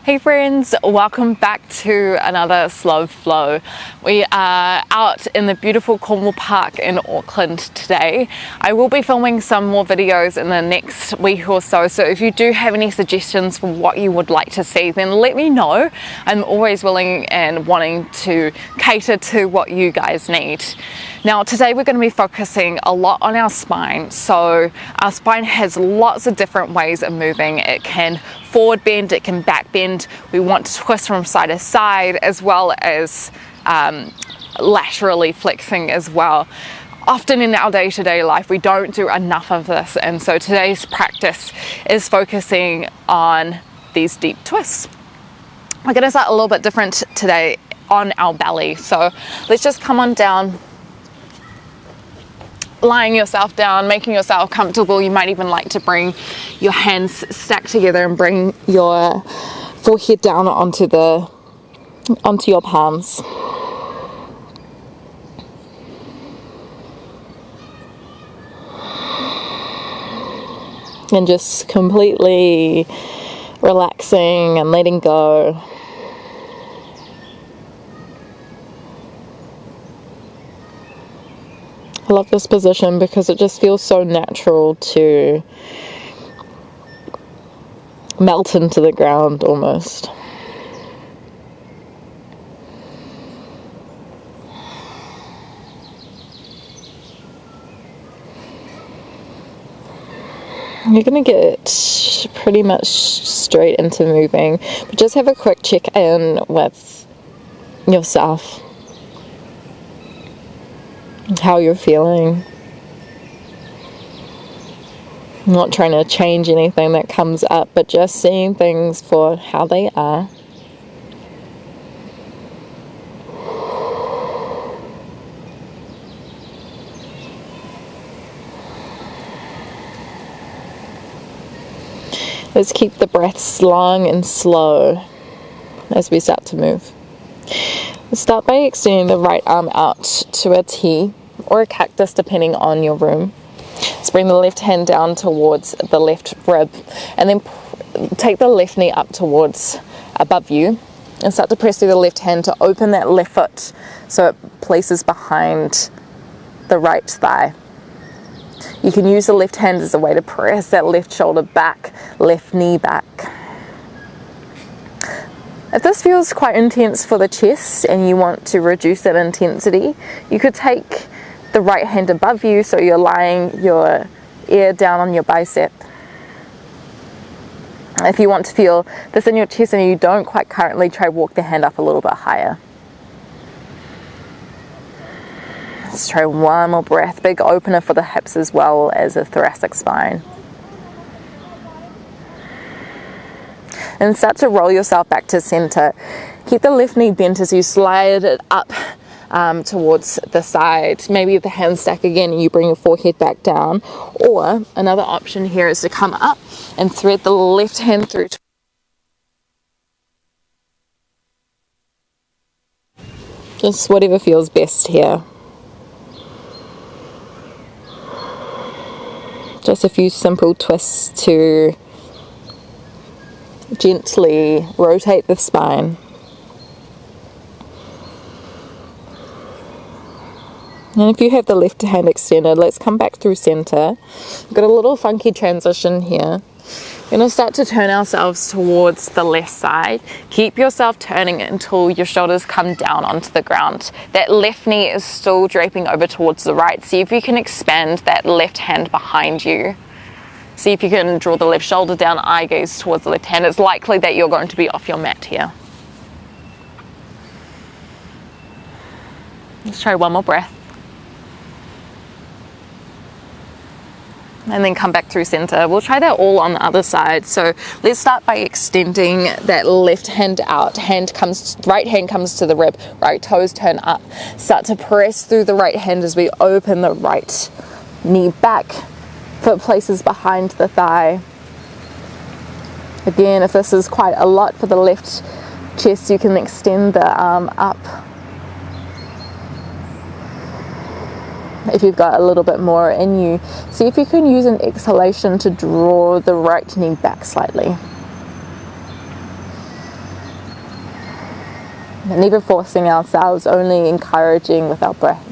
Hey friends, welcome back to another Slow Flow. We are out in the beautiful Cornwall Park in Auckland today. I will be filming some more videos in the next week or so, so if you do have any suggestions for what you would like to see, then let me know. I'm always willing and wanting to cater to what you guys need. Now today we're going to be focusing a lot on our spine. So our spine has lots of different ways of moving. It can forward bend, it can back bend. We want to twist from side to side, as well as laterally flexing as well. Often in our day-to-day life we don't do enough of this, and so today's practice is focusing on these deep twists. We're going to start a little bit different today on our belly. So let's just come on down, lying yourself down, making yourself comfortable. You might even like to bring your hands stacked together and bring your forehead down onto your palms. And just completely relaxing and letting go. I love this position because it just feels so natural to melt into the ground almost. You're going to get pretty much straight into moving, but just have a quick check in with yourself. How you're feeling. I'm not trying to change anything that comes up, but just seeing things for how they are. Let's keep the breaths long and slow as we start to move. Let's start by extending the right arm out to a T or a cactus depending on your room. Let's bring the left hand down towards the left rib, and then take the left knee up towards above you and start to press through the left hand to open that left foot so it places behind the right thigh. You can use the left hand as a way to press that left shoulder back, left knee back. If this feels quite intense for the chest and you want to reduce that intensity, you could take the right hand above you so you're lying your ear down on your bicep. If you want to feel this in your chest and you don't quite currently, try walk the hand up a little bit higher. Let's try one more breath, big opener for the hips as well as the thoracic spine. And start to roll yourself back to center. Keep the left knee bent as you slide it up towards the side. Maybe the hands stack again and you bring your forehead back down. Or another option here is to come up and thread the left hand through. Just whatever feels best here. Just a few simple twists to gently rotate the spine. And if you have the left hand extended, let's come back through center. We've got a little funky transition here. We're going to start to turn ourselves towards the left side. Keep yourself turning until your shoulders come down onto the ground. That left knee is still draping over towards the right. See if you can expand that left hand behind you. See if you can draw the left shoulder down, eye gaze towards the left hand. It's likely that you're going to be off your mat here. Let's try one more breath. And then come back through center. We'll try that all on the other side. So let's start by extending that left hand out. Right hand comes to the rib, right toes turn up. Start to press through the right hand as we open the right knee back. Foot places behind the thigh. Again, if this is quite a lot for the left chest, you can extend the arm up. If you've got a little bit more in you, see if you can use an exhalation to draw the right knee back slightly. Never forcing ourselves, only encouraging with our breath.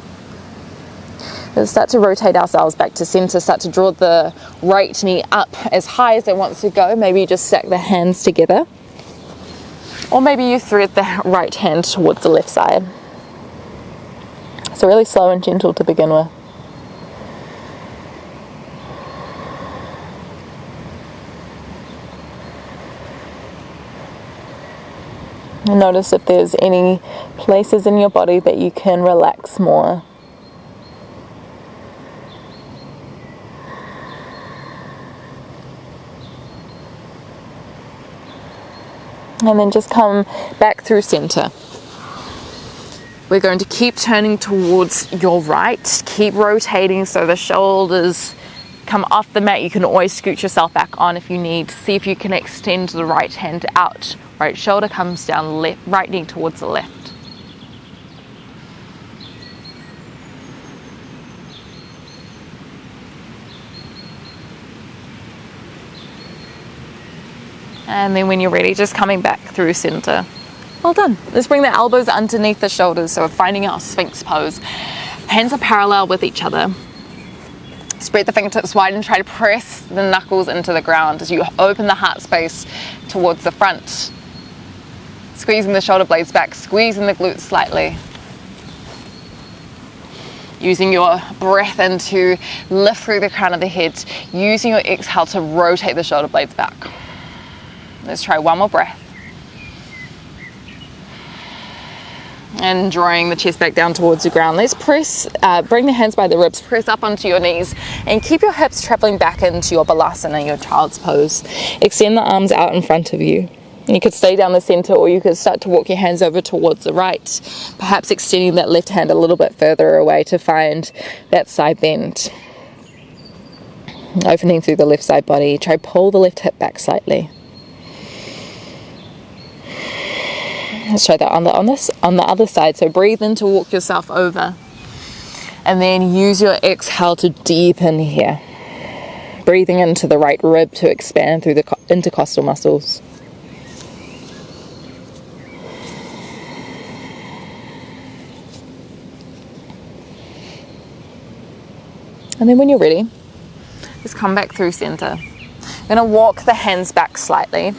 We'll start to rotate ourselves back to center, start to draw the right knee up as high as it wants to go. Maybe you just stack the hands together. Or maybe you thread the right hand towards the left side. So really slow and gentle to begin with. Notice if there's any places in your body that you can relax more. And then just come back through center. We're going to keep turning towards your right. Keep rotating so the shoulders come off the mat. You can always scoot yourself back on if you need. See if you can extend the right hand out. Right shoulder comes down, left, right knee towards the left. And then when you're ready, just coming back through center. Well done. Let's bring the elbows underneath the shoulders. So we're finding our Sphinx pose. Hands are parallel with each other. Spread the fingertips wide and try to press the knuckles into the ground as you open the heart space towards the front. Squeezing the shoulder blades back, squeezing the glutes slightly. Using your breath in to lift through the crown of the head. Using your exhale to rotate the shoulder blades back. Let's try one more breath. And drawing the chest back down towards the ground. Let's press, bring the hands by the ribs, press up onto your knees, and keep your hips traveling back into your balasana, your child's pose. Extend the arms out in front of you. You could stay down the center, or you could start to walk your hands over towards the right, perhaps extending that left hand a little bit further away to find that side bend. Opening through the left side body. Try pull the left hip back slightly. Let's try that on the other side. So breathe in to walk yourself over, and then use your exhale to deepen here. Breathing into the right rib to expand through the intercostal muscles. And then when you're ready, just come back through center. You're going to walk the hands back slightly.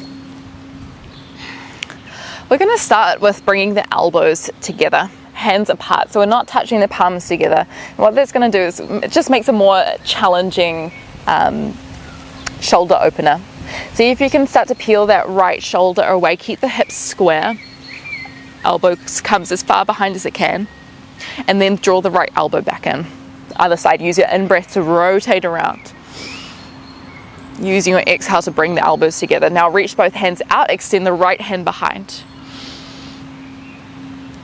We're going to start with bringing the elbows together, hands apart, so we're not touching the palms together. And what that's going to do is it just makes a more challenging shoulder opener. See if you can start to peel that right shoulder away, keep the hips square, elbow comes as far behind as it can, and then draw the right elbow back in. Other side, use your in-breath to rotate around. Using your exhale to bring the elbows together. Now reach both hands out, extend the right hand behind.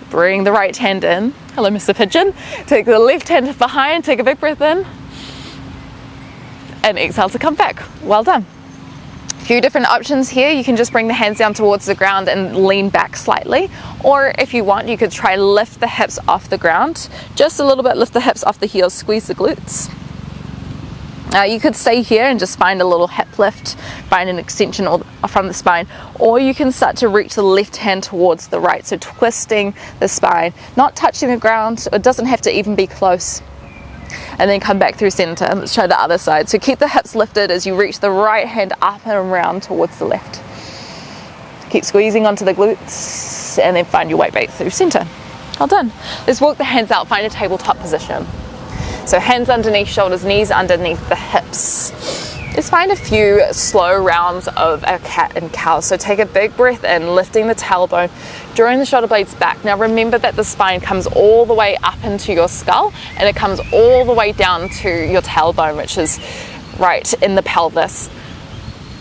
Bring the right hand in. Hello, Mr. Pigeon. Take the left hand behind, take a big breath in. And exhale to come back. Well done. A few different options here. You can just bring the hands down towards the ground and lean back slightly. Or if you want, you could try lift the hips off the ground. Just a little bit, lift the hips off the heels, squeeze the glutes. You could stay here and just find a little hip lift, find an extension from the spine, or you can start to reach the left hand towards the right, so twisting the spine, not touching the ground. It doesn't have to even be close. And then come back through center. Let's try the other side. So keep the hips lifted as you reach the right hand up and around towards the left. Keep squeezing onto the glutes and then find your way back through center. Well done. Let's walk the hands out, find a tabletop position. So hands underneath shoulders, knees underneath the hips. Let's find a few slow rounds of a cat and cow. So take a big breath in, lifting the tailbone, drawing the shoulder blades back. Now remember that the spine comes all the way up into your skull and it comes all the way down to your tailbone, which is right in the pelvis.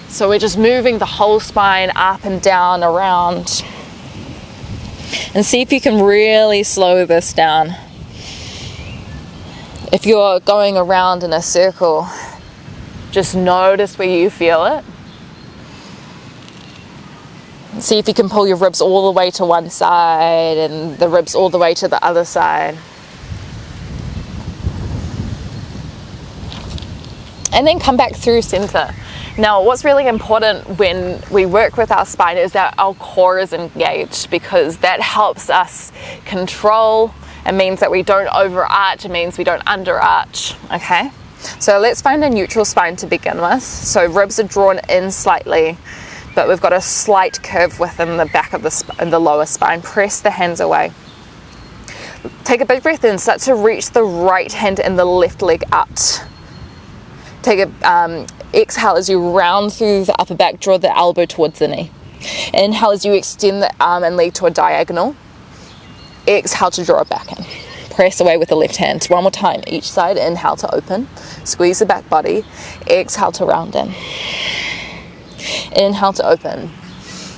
So we're just moving the whole spine up and down, around. And see if you can really slow this down. If you're going around in a circle, just notice where you feel it. See if you can pull your ribs all the way to one side and the ribs all the way to the other side. And then come back through center. Now, what's really important when we work with our spine is that our core is engaged, because that helps us control. It means that we don't overarch, it means we don't underarch, okay? So let's find a neutral spine to begin with. So ribs are drawn in slightly, but we've got a slight curve within the back of the lower spine. Press the hands away. Take a big breath in, start to reach the right hand and the left leg out. Take a exhale as you round through the upper back, draw the elbow towards the knee. Inhale as you extend the arm and leg to a diagonal. Exhale to draw it back in. Press away with the left hand. One more time, each side. Inhale to open. Squeeze the back body. Exhale to round in. Inhale to open.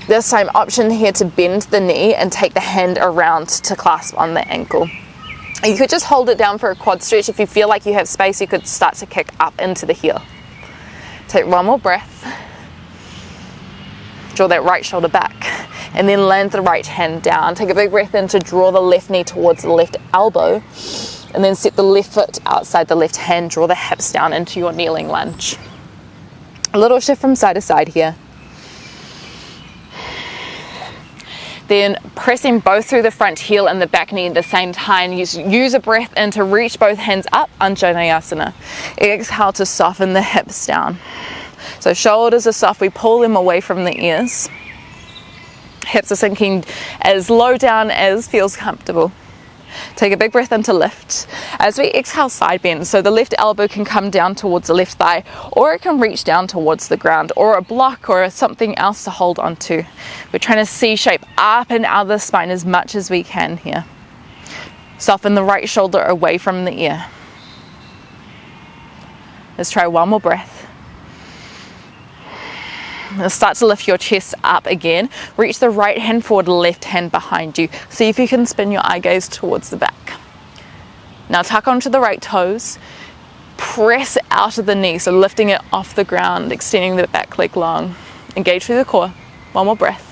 This time, option here to bend the knee and take the hand around to clasp on the ankle. You could just hold it down for a quad stretch. If you feel like you have space, you could start to kick up into the heel. Take one more breath. Draw that right shoulder back. And then land the right hand down. Take a big breath in to draw the left knee towards the left elbow. And then set the left foot outside the left hand. Draw the hips down into your kneeling lunge. A little shift from side to side here. Then pressing both through the front heel and the back knee at the same time. Use a breath in to reach both hands up, Anjaneyasana. Exhale to soften the hips down. So shoulders are soft, we pull them away from the ears. Hips are sinking as low down as feels comfortable. Take a big breath in to lift. As we exhale, side bend. So the left elbow can come down towards the left thigh, or it can reach down towards the ground, or a block or something else to hold on to. We're trying to C-shape up and out of the spine as much as we can here. Soften the right shoulder away from the ear. Let's try one more breath. Now start to lift your chest up again. Reach the right hand forward, left hand behind you. See if you can spin your eye gaze towards the back. Now tuck onto the right toes. Press out of the knee, so lifting it off the ground, extending the back leg long. Engage through the core. One more breath.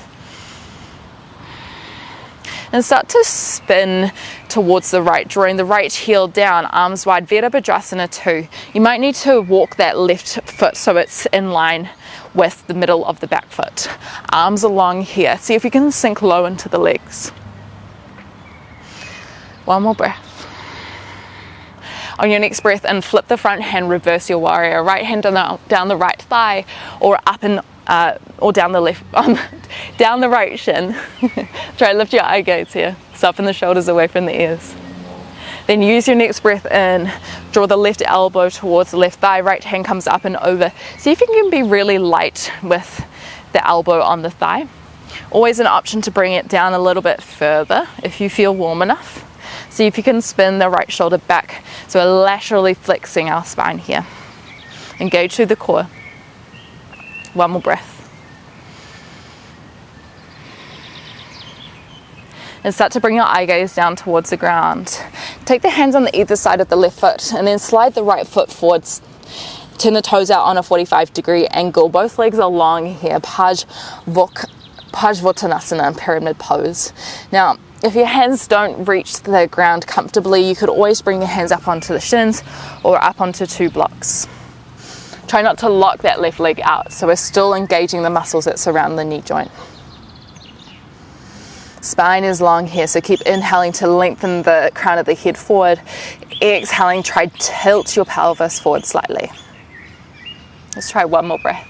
And start to spin towards the right, drawing the right heel down, arms wide, Virabhadrasana 2. You might need to walk that left foot so it's in line with the middle of the back foot. Arms along here. See if you can sink low into the legs. One more breath. On your next breath in, flip the front hand, reverse your warrior. Right hand down the right thigh, or up and or down the left, down the right shin. Try to lift your eye gaze here. Soften the shoulders away from the ears. Then use your next breath in, draw the left elbow towards the left thigh, right hand comes up and over. See if you can be really light with the elbow on the thigh. Always an option to bring it down a little bit further if you feel warm enough. See if you can spin the right shoulder back. So we're laterally flexing our spine here. Engage through the core. One more breath. And start to bring your eye gaze down towards the ground. Take the hands on the either side of the left foot and then slide the right foot forwards. Turn the toes out on a 45-degree angle. Both legs are long here. Parsvottanasana, pyramid pose. Now, if your hands don't reach the ground comfortably, you could always bring your hands up onto the shins or up onto 2 blocks. Try not to lock that left leg out, so we're still engaging the muscles that surround the knee joint. Spine is long here, so keep inhaling to lengthen the crown of the head forward. Exhaling, try tilt your pelvis forward slightly. Let's try one more breath.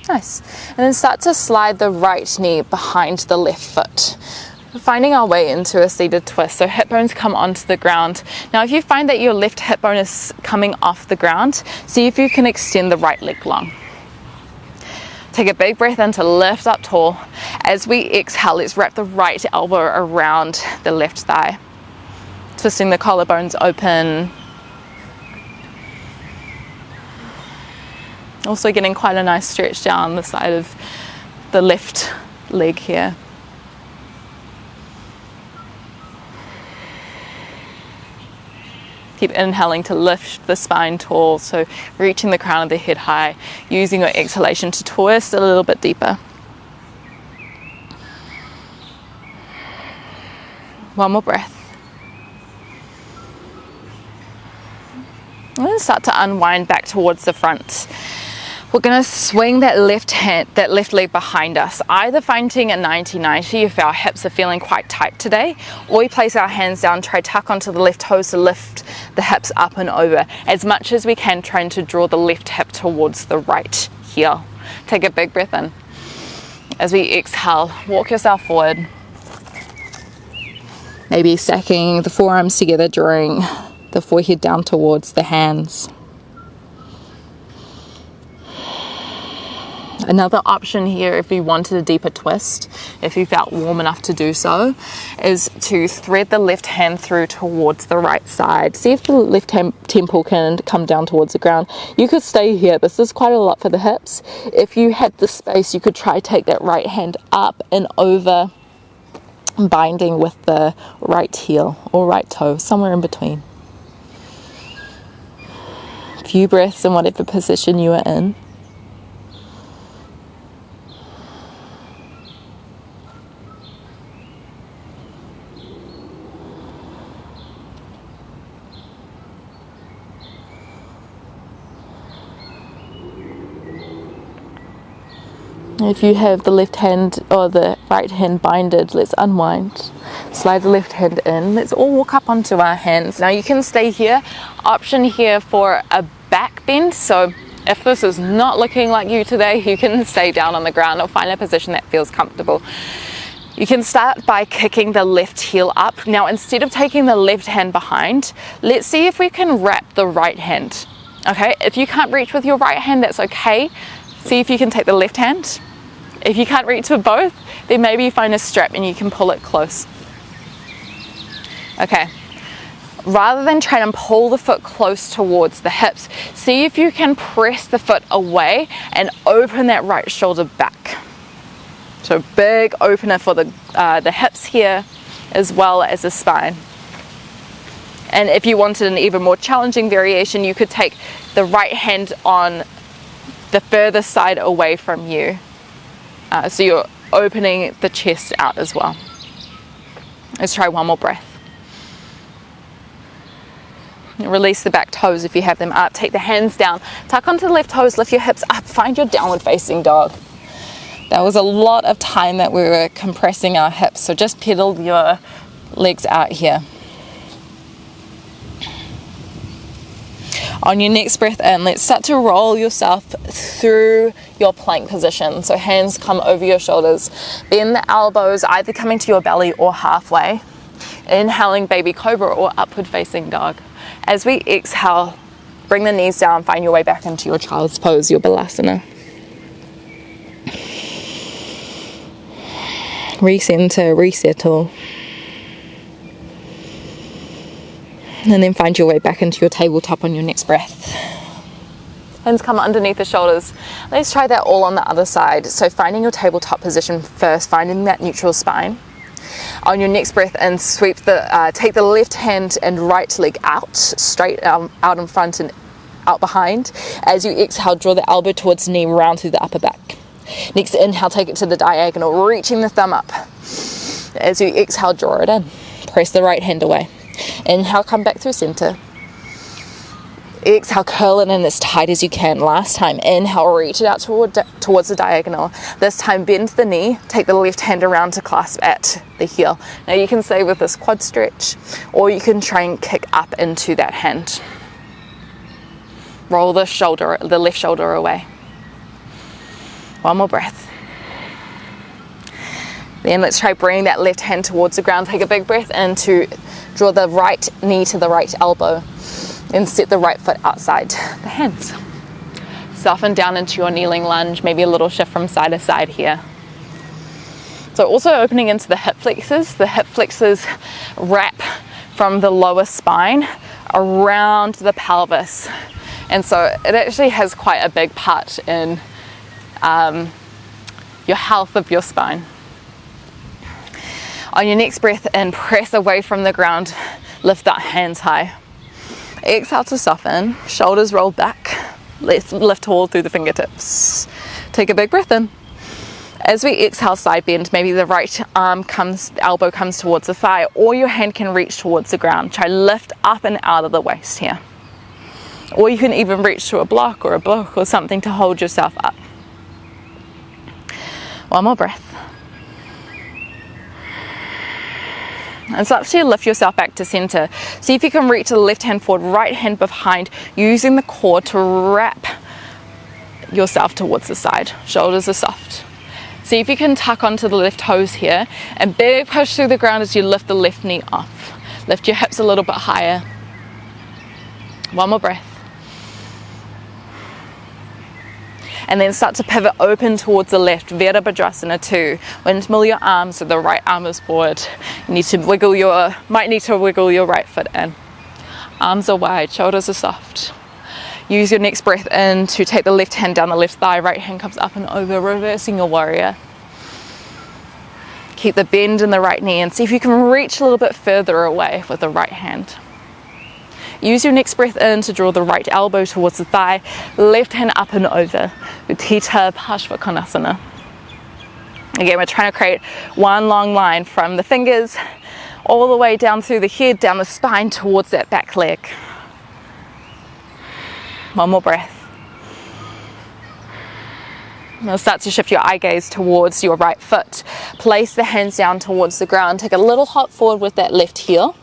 Nice. And then start to slide the right knee behind the left foot. Finding our way into a seated twist, so hip bones come onto the ground. Now if you find that your left hip bone is coming off the ground, see if you can extend the right leg long. Take a big breath in to lift up tall. As we exhale, let's wrap the right elbow around the left thigh. Twisting the collarbones open. Also getting quite a nice stretch down the side of the left leg here. Keep inhaling to lift the spine tall, so reaching the crown of the head high, using your exhalation to twist a little bit deeper. One more breath. I'm going to start to unwind back towards the front. We're going to swing that left leg behind us, either finding a 90-90 if our hips are feeling quite tight today, or we place our hands down, try tuck onto the left toes to lift the hips up and over as much as we can, trying to draw the left hip towards the right heel. Take a big breath in. As we exhale, walk yourself forward. Maybe stacking the forearms together, drawing the forehead down towards the hands. Another option here, if you wanted a deeper twist, if you felt warm enough to do so, is to thread the left hand through towards the right side. See if the left hand temple can come down towards the ground. You could stay here. This is quite a lot for the hips. If you had the space, you could try take that right hand up and over, binding with the right heel or right toe, somewhere in between. A few breaths in whatever position you are in. If you have the left hand or the right hand binded, let's unwind. Slide the left hand in. Let's all walk up onto our hands. Now you can stay here. Option here for a back bend. So if this is not looking like you today, you can stay down on the ground or find a position that feels comfortable. You can start by kicking the left heel up. Now instead of taking the left hand behind, let's see if we can wrap the right hand. Okay, if you can't reach with your right hand, that's okay. See if you can take the left hand. If you can't reach with both, then maybe you find a strap and you can pull it close. Okay, rather than try and pull the foot close towards the hips, see if you can press the foot away and open that right shoulder back. So big opener for the hips here as well as the spine. And if you wanted an even more challenging variation, you could take the right hand on the further side away from you. So you're opening the chest out as well. Let's try one more breath. Release the back toes if you have them up. Take the hands down. Tuck onto the left toes. Lift your hips up. Find your downward facing dog. That was a lot of time that we were compressing our hips. So just pedal your legs out here. On your next breath in, let's start to roll yourself through your plank position. So hands come over your shoulders. Bend the elbows, either coming to your belly or halfway. Inhaling baby cobra or upward facing dog. As we exhale, bring the knees down, find your way back into your child's pose, your balasana. Recenter, resettle. And then find your way back into your tabletop on your next breath. Hands come underneath the shoulders. Let's try that all on the other side. So finding your tabletop position first, finding that neutral spine. On your next breath in, take the left hand and right leg out, straight out in front and out behind. As you exhale, draw the elbow towards the knee, round through the upper back. Next inhale, take it to the diagonal, reaching the thumb up. As you exhale, draw it in. Press the right hand away. Inhale, come back through center. Exhale, curl it in as tight as you can. Last time, inhale, reach it out towards the diagonal. This time, bend the knee, take the left hand around to clasp at the heel. Now you can stay with this quad stretch, or you can try and kick up into that hand. Roll the left shoulder away. One more breath. Then let's try bringing that left hand towards the ground. Take a big breath in to draw the right knee to the right elbow and set the right foot outside the hands. Soften down into your kneeling lunge, maybe a little shift from side to side here. So also opening into the hip flexors. The hip flexors wrap from the lower spine around the pelvis. And so it actually has quite a big part in your health of your spine. On your next breath in, press away from the ground, lift that hands high. Exhale to soften, shoulders roll back, lift tall through the fingertips. Take a big breath in. As we exhale, side bend, maybe the right elbow comes towards the thigh, or your hand can reach towards the ground. Try lift up and out of the waist here. Or you can even reach to a block or a book or something to hold yourself up. One more breath. And start to lift yourself back to center. See if you can reach the left hand forward, right hand behind, using the core to wrap yourself towards the side. Shoulders are soft. See if you can tuck onto the left toes here and big push through the ground as you lift the left knee off. Lift your hips a little bit higher. One more breath. And then start to pivot open towards the left, Virabhadrasana 2. Windmill your arms so the right arm is forward. You need to might need to wiggle your right foot in. Arms are wide, shoulders are soft. Use your next breath in to take the left hand down the left thigh, right hand comes up and over, reversing your warrior. Keep the bend in the right knee and see if you can reach a little bit further away with the right hand. Use your next breath in to draw the right elbow towards the thigh, left hand up and over, Utthita Parshvakonasana. Again, we're trying to create one long line from the fingers all the way down through the head, down the spine towards that back leg. One more breath. Now start to shift your eye gaze towards your right foot. Place the hands down towards the ground. Take a little hop forward with that left heel.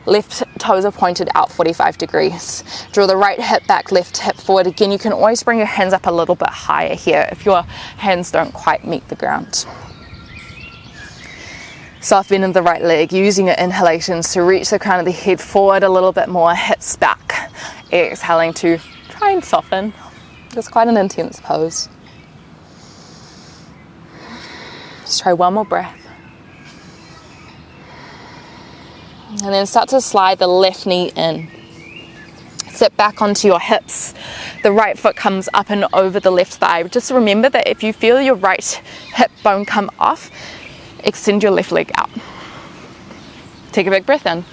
Left toes are pointed out 45 degrees. Draw the right hip back, left hip forward. Again, you can always bring your hands up a little bit higher here if your hands don't quite meet the ground. Soft bend in the right leg, using your inhalations to reach the crown of the head forward a little bit more, hips back. Exhaling to try and soften. It's quite an intense pose. Just try one more breath. And then start to slide the left knee in. Sit back onto your hips. The right foot comes up and over the left thigh. Just remember that if you feel your right hip bone come off, extend your left leg out. Take a big breath in.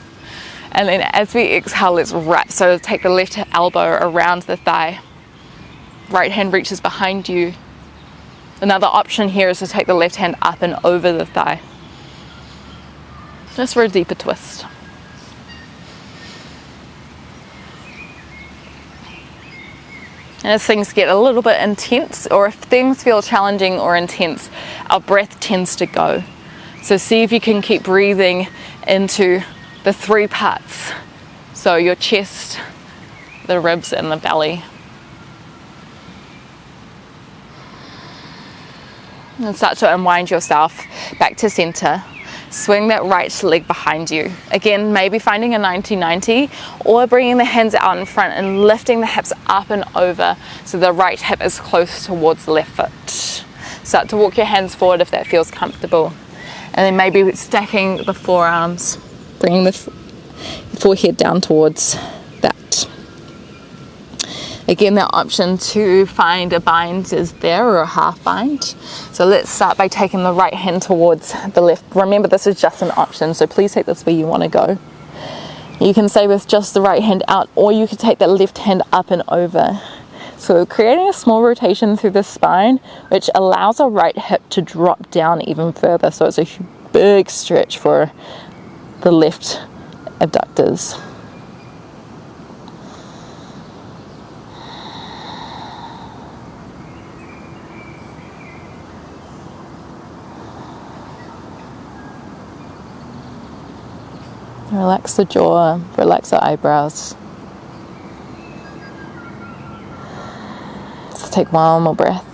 And then as we exhale, let's wrap. So take the left elbow around the thigh. Right hand reaches behind you. Another option here is to take the left hand up and over the thigh. Just for a deeper twist. And as things get a little bit intense, or if things feel challenging or intense, our breath tends to go. So see if you can keep breathing into the three parts. So your chest, the ribs, and the belly. And start to unwind yourself back to center. Swing that right leg behind you. Again, maybe finding a 90-90 or bringing the hands out in front and lifting the hips up and over so the right hip is close towards the left foot. Start to walk your hands forward if that feels comfortable. And then maybe stacking the forearms, bringing the forehead down towards that. Again, the option to find a bind is there, or a half bind. So let's start by taking the right hand towards the left. Remember, this is just an option, so please take this where you want to go. You can stay with just the right hand out, or you could take that left hand up and over. So creating a small rotation through the spine, which allows our right hip to drop down even further. So it's a big stretch for the left abductors. Relax the jaw, relax the eyebrows. Let's take one more breath.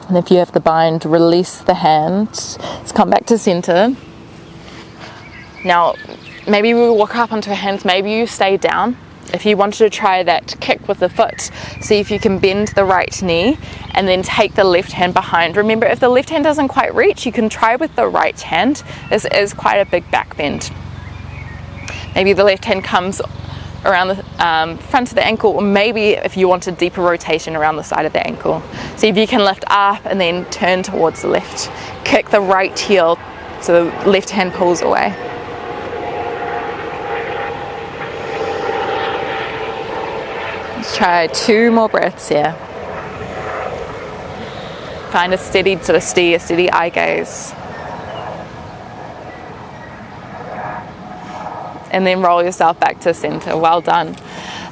And if you have the bind, release the hand. Let's come back to center. Now, maybe we walk up onto our hands, maybe you stay down. If you wanted to try that kick with the foot, see if you can bend the right knee and then take the left hand behind. Remember, if the left hand doesn't quite reach, you can try with the right hand. This is quite a big back bend. Maybe the left hand comes around the front of the ankle, or maybe if you want a deeper rotation around the side of the ankle. See if you can lift up and then turn towards the left. Kick the right heel so the left hand pulls away. Let's try 2 more breaths here. Find a steady a steady eye gaze. and then roll yourself back to center. Well done.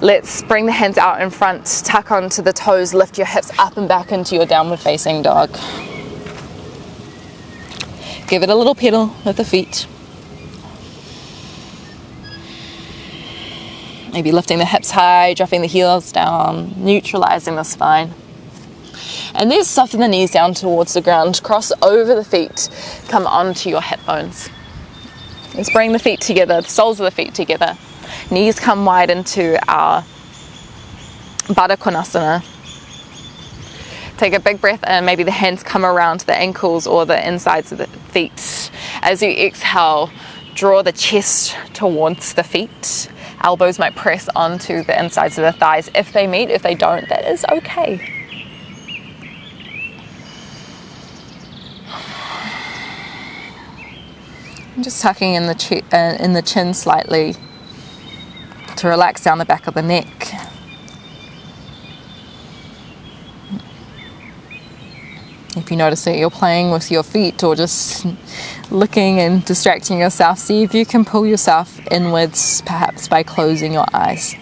Let's bring the hands out in front, tuck onto the toes, lift your hips up and back into your downward facing dog. Give it a little pedal with the feet. Maybe lifting the hips high, dropping the heels down, neutralizing the spine. And then soften the knees down towards the ground, cross over the feet, come onto your hip bones. Let's bring the feet together, the soles of the feet together. Knees come wide into our Baddha Konasana. Take a big breath in, maybe the hands come around the ankles or the insides of the feet. As you exhale, draw the chest towards the feet. Elbows might press onto the insides of the thighs. If they meet, if they don't, that is okay. I'm just tucking in the chin slightly to relax down the back of the neck. If you notice that you're playing with your feet or just looking and distracting yourself, see if you can pull yourself inwards, perhaps by closing your eyes.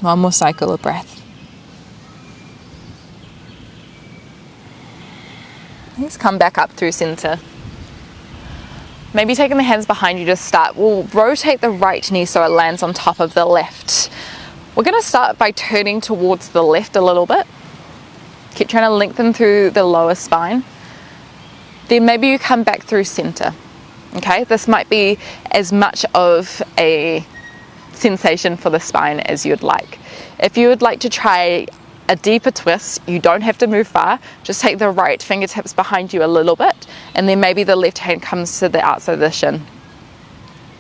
One more cycle of breath. Let's come back up through center. Maybe taking the hands behind you to start. We'll rotate the right knee so it lands on top of the left. We're going to start by turning towards the left a little bit. Keep trying to lengthen through the lower spine. Then maybe you come back through center. Okay, this might be as much of a sensation for the spine as you'd like. If you would like to try a deeper twist, you don't have to move far. Just take the right fingertips behind you a little bit, and then maybe the left hand comes to the outside of the shin.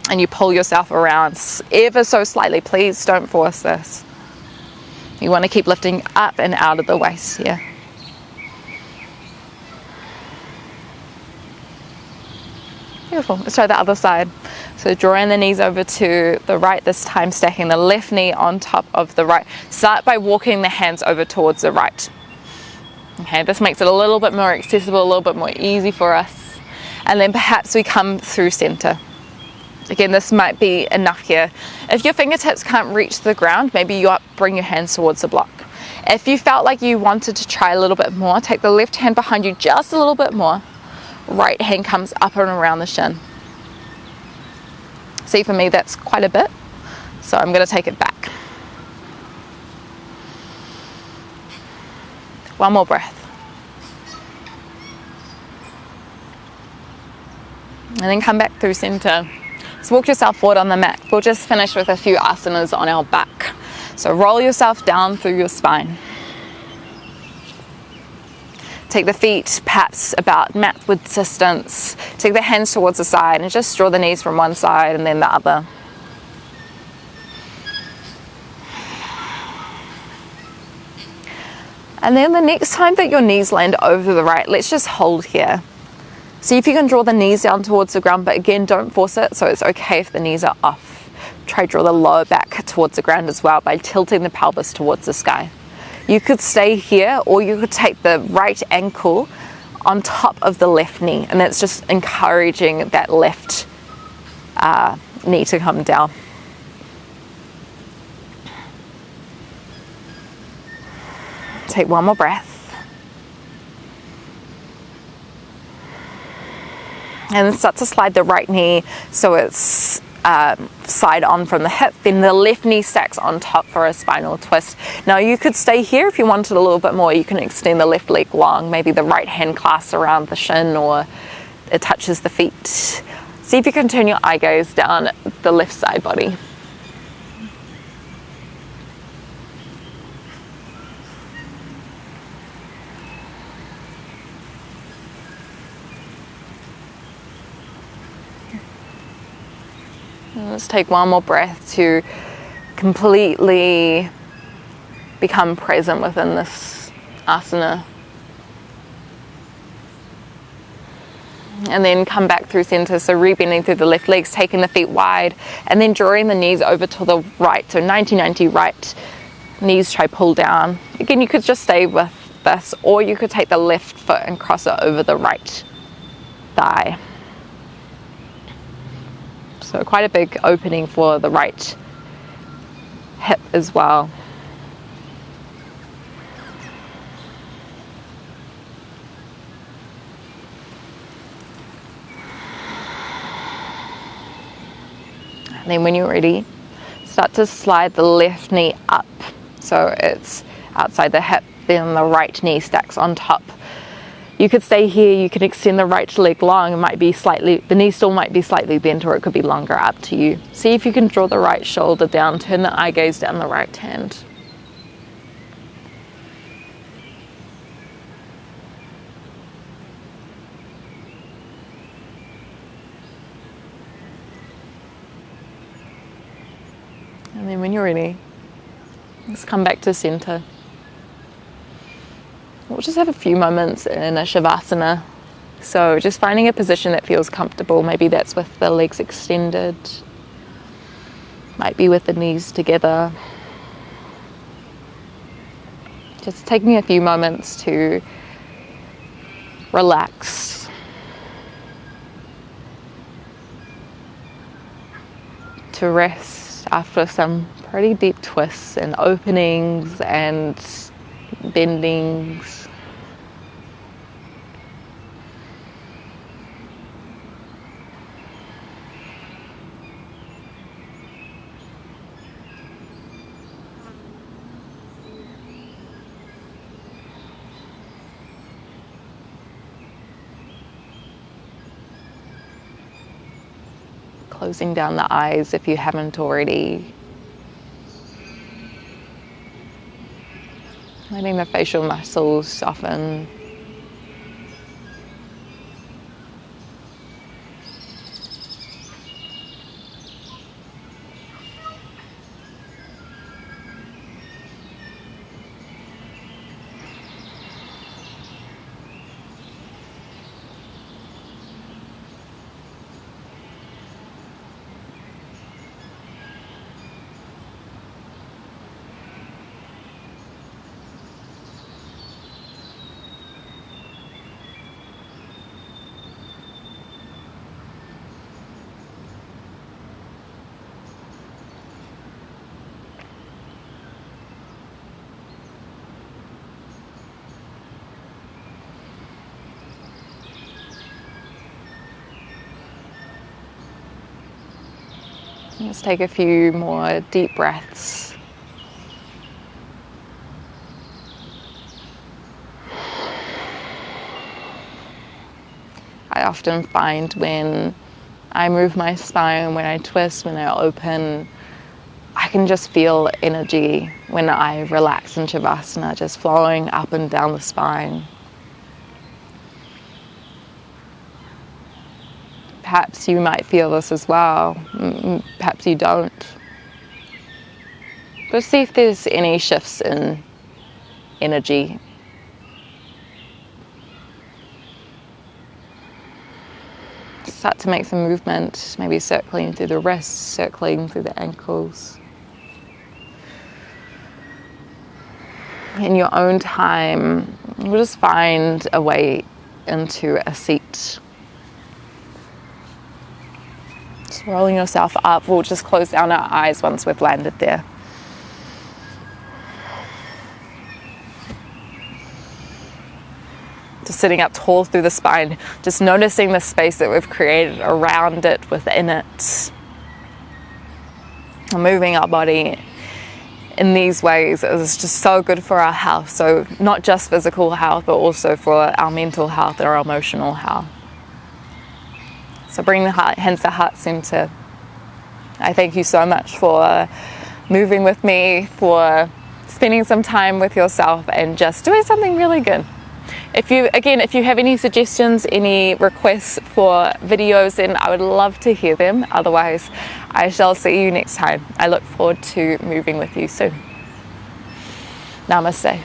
And you pull yourself around ever so slightly. Please don't force this. You want to keep lifting up and out of the waist here. Beautiful. Let's try the other side. So drawing the knees over to the right, this time stacking the left knee on top of the right. Start by walking the hands over towards the right. Okay, this makes it a little bit more accessible, a little bit more easy for us. And then perhaps we come through center. Again, this might be enough here. If your fingertips can't reach the ground, maybe you bring your hands towards the block. If you felt like you wanted to try a little bit more, take the left hand behind you just a little bit more. Right hand comes up and around the shin. See, for me that's quite a bit, so I'm going to take it back. One more breath. And then come back through center. So walk yourself forward on the mat. We'll just finish with a few asanas on our back. So roll yourself down through your spine. Take the feet perhaps about mat width distance. Take the hands towards the side and just draw the knees from one side and then the other. And then the next time that your knees land over the right, let's just hold here. See if you can draw the knees down towards the ground, but again, don't force it, so it's okay if the knees are off. Try to draw the lower back towards the ground as well by tilting the pelvis towards the sky. You could stay here, or you could take the right ankle on top of the left knee, and that's just encouraging that left knee to come down. Take one more breath. And then start to slide the right knee so it's side on from the hip. Then the left knee stacks on top for a spinal twist. Now you could stay here if you wanted a little bit more. You can extend the left leg long. Maybe the right hand clasps around the shin or it touches the feet. See if you can turn your eye gaze down the left side body. Let's take one more breath to completely become present within this asana. And then come back through center, so rebending through the left legs, taking the feet wide, and then drawing the knees over to the right, so 90-90 right. Knees try pull down. Again, you could just stay with this, or you could take the left foot and cross it over the right thigh. So quite a big opening for the right hip as well. And then when you're ready, start to slide the left knee up so it's outside the hip, then the right knee stacks on top. You could stay here, you can extend the right leg long. It might be slightly, the knee still might be slightly bent, or it could be longer, up to you. See if you can draw the right shoulder down, turn the eye gaze down the right hand. And then when you're ready, just come back to center. We'll just have a few moments in a Shavasana. So just finding a position that feels comfortable. Maybe that's with the legs extended. Might be with the knees together. Just taking a few moments to relax. To rest after some pretty deep twists and openings and bendings. Closing down the eyes if you haven't already. Letting the facial muscles soften. Let's take a few more deep breaths. I often find when I move my spine, when I twist, when I open, I can just feel energy when I relax in Shavasana, just flowing up and down the spine. Perhaps you might feel this as well, perhaps you don't. But see if there's any shifts in energy. Start to make some movement, maybe circling through the wrists, circling through the ankles. In your own time, we'll just find a way into a seat. Just rolling yourself up. We'll just close down our eyes once we've landed there. Just sitting up tall through the spine, just noticing the space that we've created around it, within it. Moving our body in these ways is just so good for our health. So not just physical health, but also for our mental health, our emotional health. So bring the hands to heart center. I thank you so much for moving with me, for spending some time with yourself and just doing something really good. If you have any suggestions, any requests for videos, then I would love to hear them. Otherwise, I shall see you next time. I look forward to moving with you soon. Namaste.